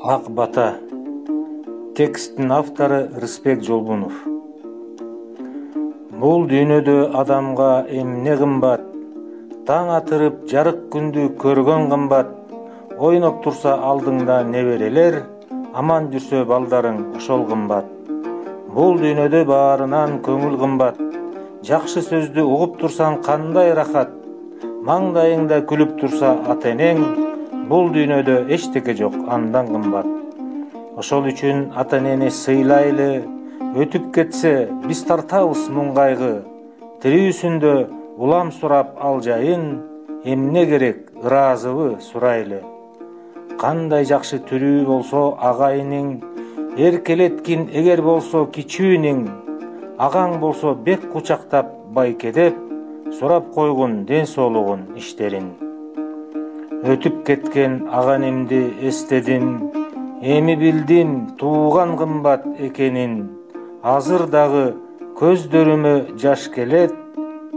Ак бата. Тексттин автору Рысбек Жолбунов. Бул дүйнөдө адамга эмне кымбат? Таң атырып жарык күндү көргөн кымбат. Ойноп турса алдыңда неберелер, аман жүрсө балдарың ошол кымбат. Бул дүйнөдө баарынан көңүл кымбат. Жакшы сөздү угуп турсаң кандай рахат. Маңдайыңда күлүп турса ата-энең, бул дүйнөдө эчтеке жок андан кымбат. Ошол үчүн ата-энени сыйлайлы, өтүп кетсе биз тартабыз муң кайгы. Тирүүсүндө улам сурап ал жайын, эмне керек ыраазыбы сурайлы. Кандай жакшы түрүү болсо агайының, эркелеткин эгер болсо кичүүнүң, агаң болсо бек кучактап байкедеп, сурап койгун ден соолугун иштерин. Өтүп кеткен аганемди эстедим, эми билдим тууган кымбат экенин. Азыр дагы көздөрүмө жаш келет,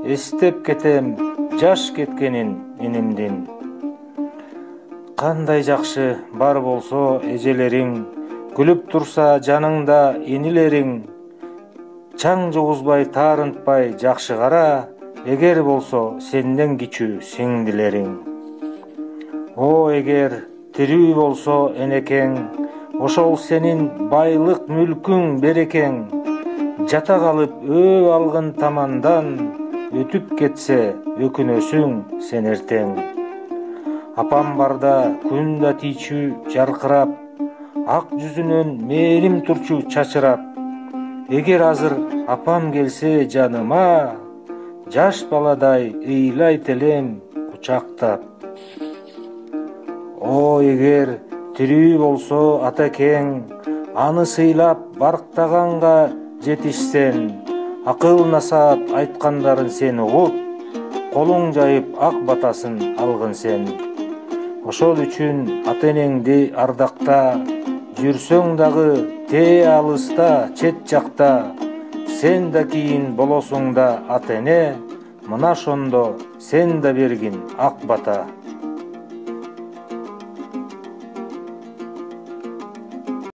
эстеп кетем жаш кеткенин энимдин. Кандай жакшы бар болсо эжелериң, күлүп турса жаныңда инилериң. Чаң жугузбай таарынтпай жакшы кара, эгер болсо сенден кичүү сиңдилериң. О эгер тирүү болсо энекең, ошол сенин байлык мүлкүң берекең. Жата калып өө алгын тамандан, өтүп кетсе өкүнөсүң сен эртең. Апам барда күн да тийчү жаркырап, ак жүзүнөн мээрим турчу чачырап. Эгер азыр апам келсе жаныма, жаш баладай ыйлайт элем кучактап. О эгер тирүү болсо атакең, аны сыйлап барктаганга жетишсен, акыл насаат айткандарын сен угуп, колуң жайып ак батасын алгын сен. Ошол үчүн ата-энеңди ардакта, жүрсөң дагы тээ алыста, чет жакта. Сен да кийин болосуң да ата-эне, мына ошондо сен да бергин ак бата.